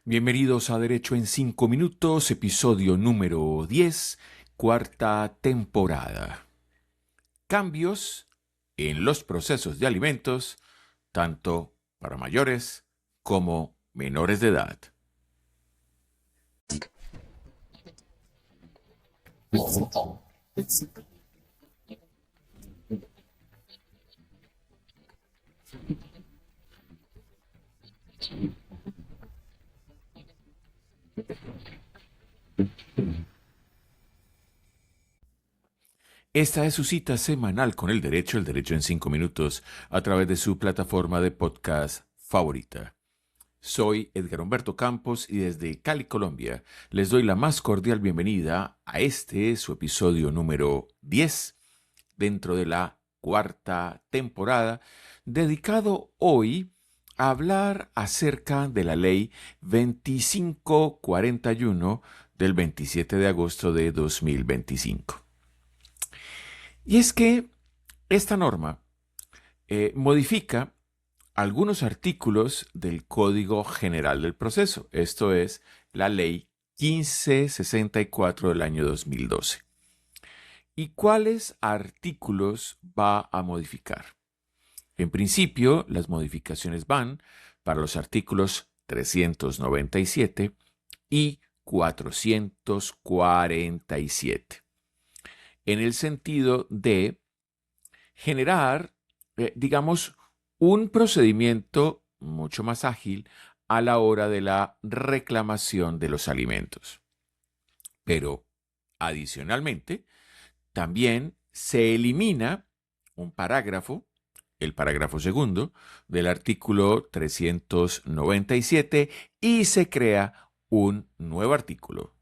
Bienvenidos a Derecho en 5 minutos, episodio número 10, cuarta temporada. Cambios en los procesos de alimentos, tanto para mayores como menores de edad. Esta es su cita semanal con el Derecho en 5 minutos, a través de su plataforma de podcast favorita. Soy Edgar Humberto Campos y desde Cali, Colombia, les doy la más cordial bienvenida a su episodio número 10, dentro de la cuarta temporada, dedicado hoy a hablar acerca de la Ley 2541 del 27 de agosto de 2025. Y es que esta norma modifica algunos artículos del Código General del Proceso, esto es, la Ley 1564 del año 2012. ¿Y cuáles artículos va a modificar? En principio, las modificaciones van para los artículos 397 y 447, en el sentido de generar, un procedimiento mucho más ágil a la hora de la reclamación de los alimentos. Pero, adicionalmente, también se elimina un parágrafo, el parágrafo segundo, del artículo 397 y se crea un nuevo artículo.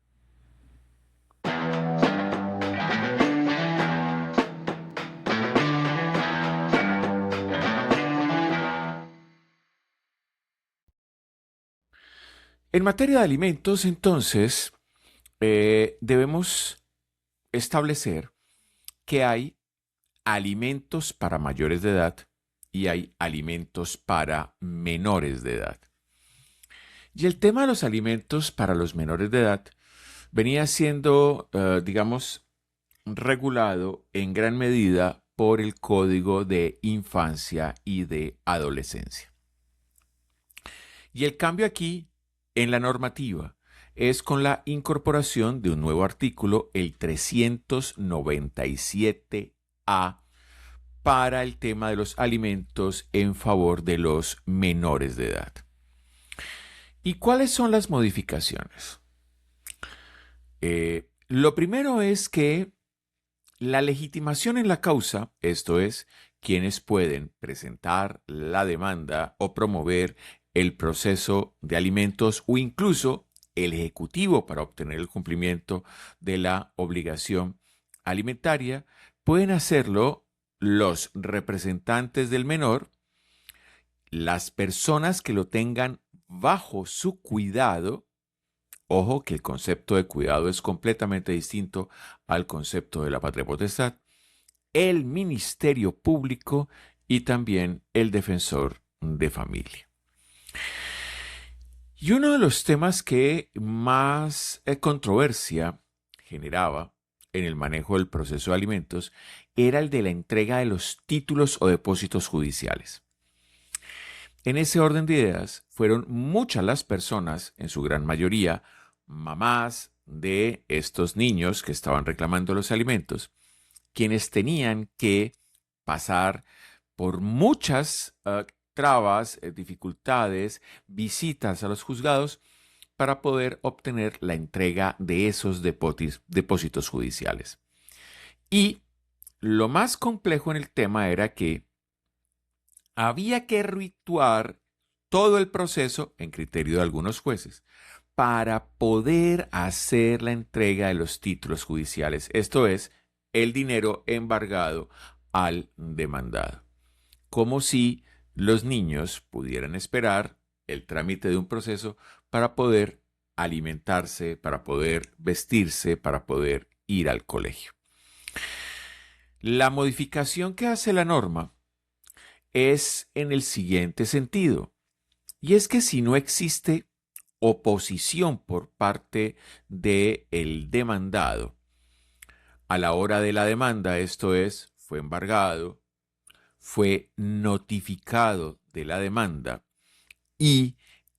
En materia de alimentos, entonces, debemos establecer que hay alimentos para mayores de edad y hay alimentos para menores de edad. Y el tema de los alimentos para los menores de edad venía siendo, regulado en gran medida por el Código de Infancia y de Adolescencia. Y el cambio aquí en la normativa es con la incorporación de un nuevo artículo, el 397A, para el tema de los alimentos en favor de los menores de edad. ¿Y cuáles son las modificaciones? Lo primero es que la legitimación en la causa, esto es, quienes pueden presentar la demanda o promover el proceso de alimentos o incluso el ejecutivo para obtener el cumplimiento de la obligación alimentaria, pueden hacerlo los representantes del menor, las personas que lo tengan bajo su cuidado. Ojo que el concepto de cuidado es completamente distinto al concepto de la patria potestad, el Ministerio Público y también el Defensor de Familia. Y uno de los temas que más controversia generaba en el manejo del proceso de alimentos era el de la entrega de los títulos o depósitos judiciales. En ese orden de ideas, fueron muchas las personas, en su gran mayoría, mamás de estos niños que estaban reclamando los alimentos, quienes tenían que pasar por muchas trabas, dificultades, visitas a los juzgados para poder obtener la entrega de esos depósitos judiciales. Y lo más complejo en el tema era que había que rituar todo el proceso, en criterio de algunos jueces, para poder hacer la entrega de los títulos judiciales, esto es, el dinero embargado al demandado. Como si los niños pudieran esperar el trámite de un proceso para poder alimentarse, para poder vestirse, para poder ir al colegio. La modificación que hace la norma es en el siguiente sentido, y es que si no existe oposición por parte del demandado a la hora de la demanda, esto es, fue embargado, fue notificado de la demanda y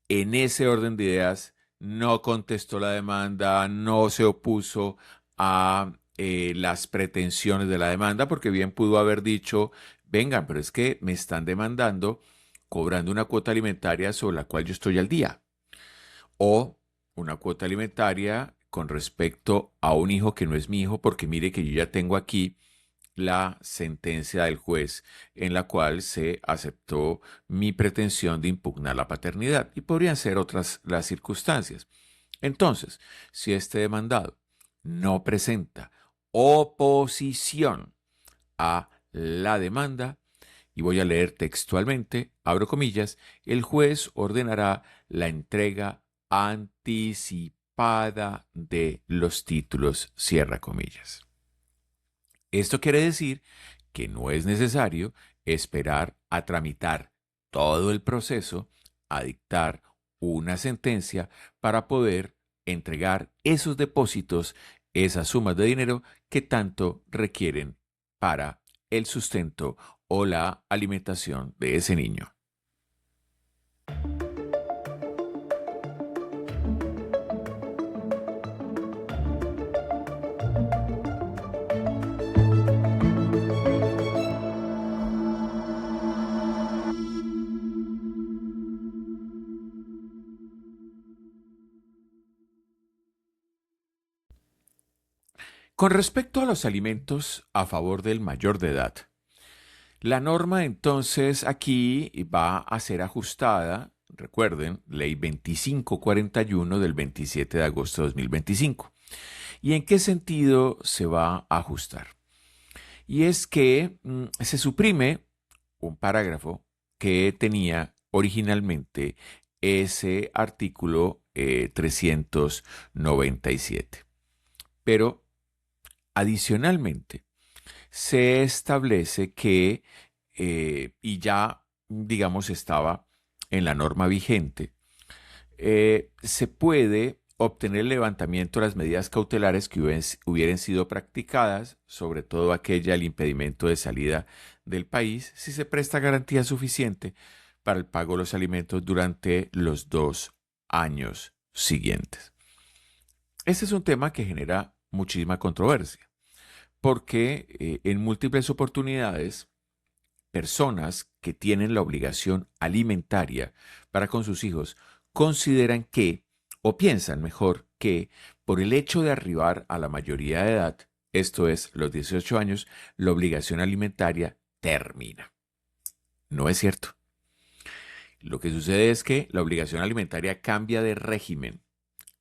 en ese orden de ideas no contestó la demanda, no se opuso a las pretensiones de la demanda, porque bien pudo haber dicho, vengan, pero es que me están demandando cobrando una cuota alimentaria sobre la cual yo estoy al día, o una cuota alimentaria con respecto a un hijo que no es mi hijo, porque mire que yo ya tengo aquí la sentencia del juez en la cual se aceptó mi pretensión de impugnar la paternidad, y podrían ser otras las circunstancias. Entonces, si este demandado no presenta oposición a la demanda, y voy a leer textualmente, abro comillas, el juez ordenará la entrega anticipada de los títulos, cierra comillas. Esto quiere decir que no es necesario esperar a tramitar todo el proceso, a dictar una sentencia para poder entregar esos depósitos, esas sumas de dinero que tanto requieren para el sustento o la alimentación de ese niño. Con respecto a los alimentos a favor del mayor de edad, la norma entonces aquí va a ser ajustada, recuerden, Ley 2541 del 27 de agosto de 2025. ¿Y en qué sentido se va a ajustar? Y es que se suprime un parágrafo que tenía originalmente ese artículo 397. Pero adicionalmente se establece que, y ya digamos estaba en la norma vigente, se puede obtener el levantamiento de las medidas cautelares que hubieran sido practicadas, sobre todo aquella del impedimento de salida del país, si se presta garantía suficiente para el pago de los alimentos durante los 2 años siguientes. Este es un tema que genera muchísima controversia, porque en múltiples oportunidades personas que tienen la obligación alimentaria para con sus hijos consideran que, o piensan mejor que, por el hecho de arribar a la mayoría de edad, esto es, los 18 años, la obligación alimentaria termina. No es cierto. Lo que sucede es que la obligación alimentaria cambia de régimen,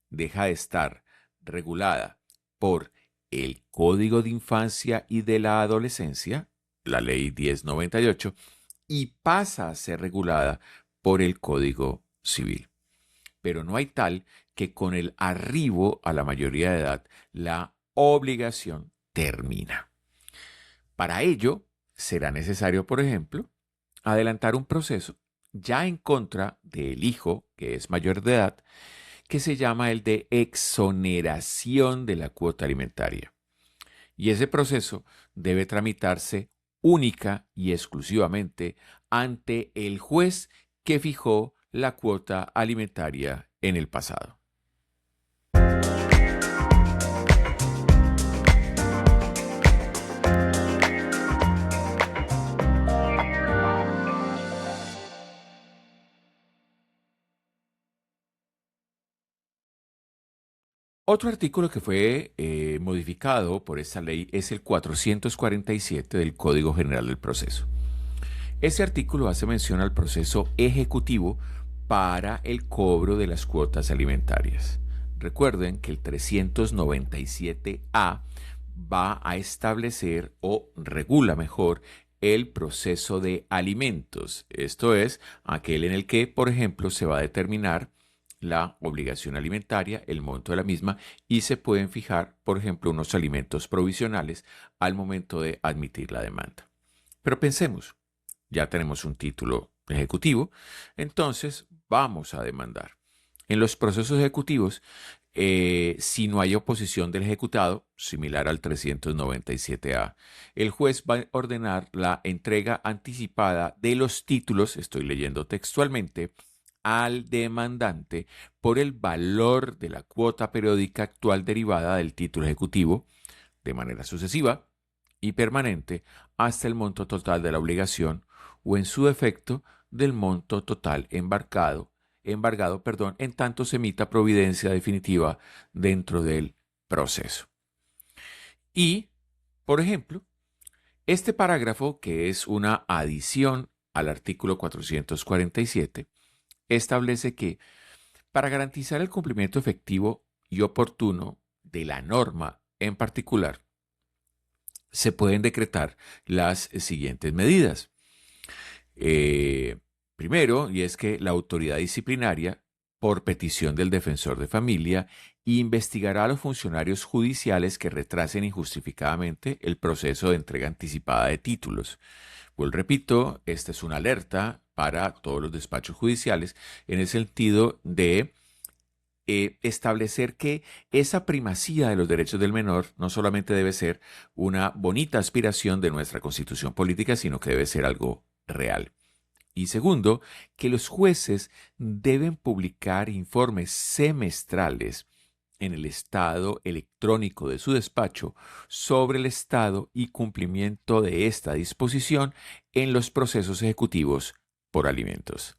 deja de estar regulada por el Código de Infancia y de la Adolescencia, la Ley 1098, y pasa a ser regulada por el Código Civil. Pero no hay tal que con el arribo a la mayoría de edad la obligación termina. Para ello, será necesario, por ejemplo, adelantar un proceso ya en contra del hijo que es mayor de edad, que se llama el de exoneración de la cuota alimentaria. Y ese proceso debe tramitarse única y exclusivamente ante el juez que fijó la cuota alimentaria en el pasado. Otro artículo que fue modificado por esta ley es el 447 del Código General del Proceso. Ese artículo hace mención al proceso ejecutivo para el cobro de las cuotas alimentarias. Recuerden que el 397A va a establecer o regula mejor el proceso de alimentos. Esto es aquel en el que, por ejemplo, se va a determinar la obligación alimentaria, el monto de la misma, y se pueden fijar, por ejemplo, unos alimentos provisionales al momento de admitir la demanda. Pero pensemos, ya tenemos un título ejecutivo, entonces vamos a demandar. En los procesos ejecutivos, si no hay oposición del ejecutado, similar al 397A, el juez va a ordenar la entrega anticipada de los títulos, estoy leyendo textualmente, al demandante por el valor de la cuota periódica actual derivada del título ejecutivo, de manera sucesiva y permanente, hasta el monto total de la obligación o, en su defecto, del monto total embargado, en tanto se emita providencia definitiva dentro del proceso. Y, por ejemplo, este parágrafo, que es una adición al artículo 447, establece que para garantizar el cumplimiento efectivo y oportuno de la norma en particular, se pueden decretar las siguientes medidas. Primero, y es que la autoridad disciplinaria, por petición del defensor de familia, investigará a los funcionarios judiciales que retrasen injustificadamente el proceso de entrega anticipada de títulos. Pues repito, esta es una alerta para todos los despachos judiciales en el sentido de establecer que esa primacía de los derechos del menor no solamente debe ser una bonita aspiración de nuestra constitución política, sino que debe ser algo real. Y segundo, que los jueces deben publicar informes semestrales en el estado electrónico de su despacho sobre el estado y cumplimiento de esta disposición en los procesos ejecutivos por alimentos.